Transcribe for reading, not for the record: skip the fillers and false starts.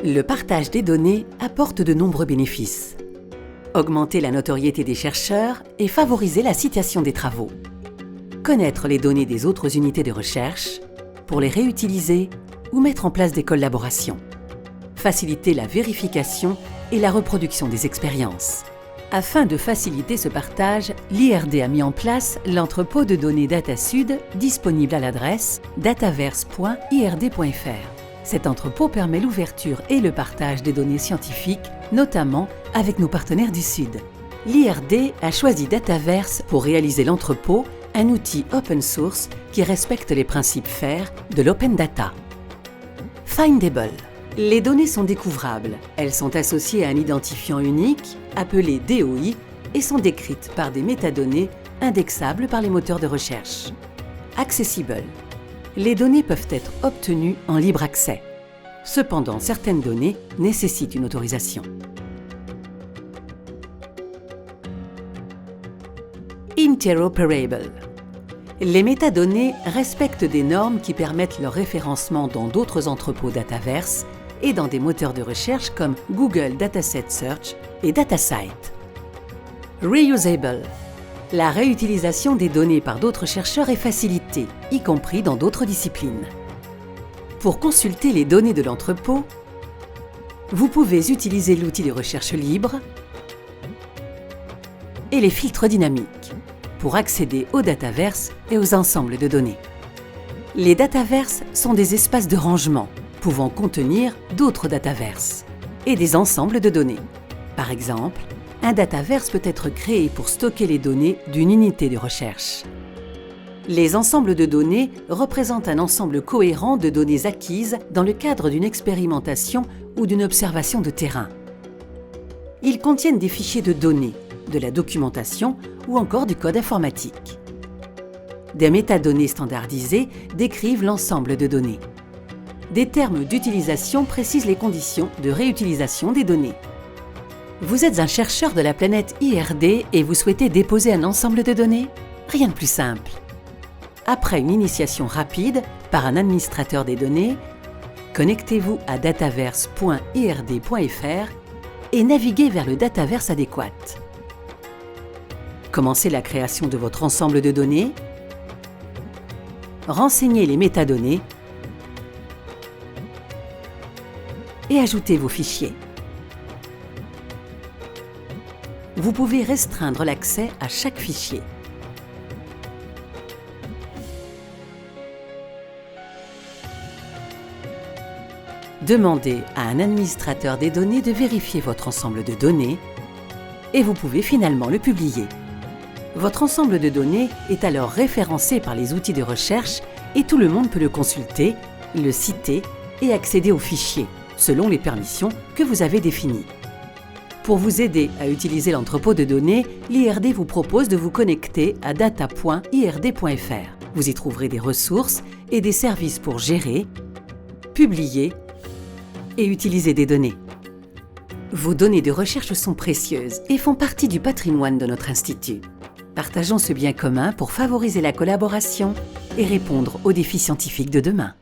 Le partage des données apporte de nombreux bénéfices. Augmenter la notoriété des chercheurs et favoriser la citation des travaux. Connaître les données des autres unités de recherche pour les réutiliser ou mettre en place des collaborations. Faciliter la vérification et la reproduction des expériences. Afin de faciliter ce partage, l'IRD a mis en place l'entrepôt de données DataSud disponible à l'adresse dataverse.ird.fr. Cet entrepôt permet l'ouverture et le partage des données scientifiques, notamment avec nos partenaires du Sud. L'IRD a choisi Dataverse pour réaliser l'entrepôt, un outil open source qui respecte les principes FAIR de l'open data. Findable. Les données sont découvrables. Elles sont associées à un identifiant unique, appelé DOI, et sont décrites par des métadonnées indexables par les moteurs de recherche. Accessible. Les données peuvent être obtenues en libre accès. Cependant, certaines données nécessitent une autorisation. Interoperable. Les métadonnées respectent des normes qui permettent leur référencement dans d'autres entrepôts Dataverse et dans des moteurs de recherche comme Google Dataset Search et DataCite. Reusable. La réutilisation des données par d'autres chercheurs est facilitée, y compris dans d'autres disciplines. Pour consulter les données de l'entrepôt, vous pouvez utiliser l'outil de recherche libre et les filtres dynamiques pour accéder aux dataverses et aux ensembles de données. Les dataverses sont des espaces de rangement pouvant contenir d'autres dataverses et des ensembles de données. Par exemple, un dataverse peut être créé pour stocker les données d'une unité de recherche. Les ensembles de données représentent un ensemble cohérent de données acquises dans le cadre d'une expérimentation ou d'une observation de terrain. Ils contiennent des fichiers de données, de la documentation ou encore du code informatique. Des métadonnées standardisées décrivent l'ensemble de données. Des termes d'utilisation précisent les conditions de réutilisation des données. Vous êtes un chercheur de la planète IRD et vous souhaitez déposer un ensemble de données? Rien de plus simple. Après une initiation rapide par un administrateur des données, connectez-vous à dataverse.ird.fr et naviguez vers le dataverse adéquat. Commencez la création de votre ensemble de données, renseignez les métadonnées et ajoutez vos fichiers. Vous pouvez restreindre l'accès à chaque fichier. Demandez à un administrateur des données de vérifier votre ensemble de données et vous pouvez finalement le publier. Votre ensemble de données est alors référencé par les outils de recherche et tout le monde peut le consulter, le citer et accéder aux fichiers, selon les permissions que vous avez définies. Pour vous aider à utiliser l'entrepôt de données, l'IRD vous propose de vous connecter à data.ird.fr. Vous y trouverez des ressources et des services pour gérer, publier et utiliser des données. Vos données de recherche sont précieuses et font partie du patrimoine de notre institut. Partageons ce bien commun pour favoriser la collaboration et répondre aux défis scientifiques de demain.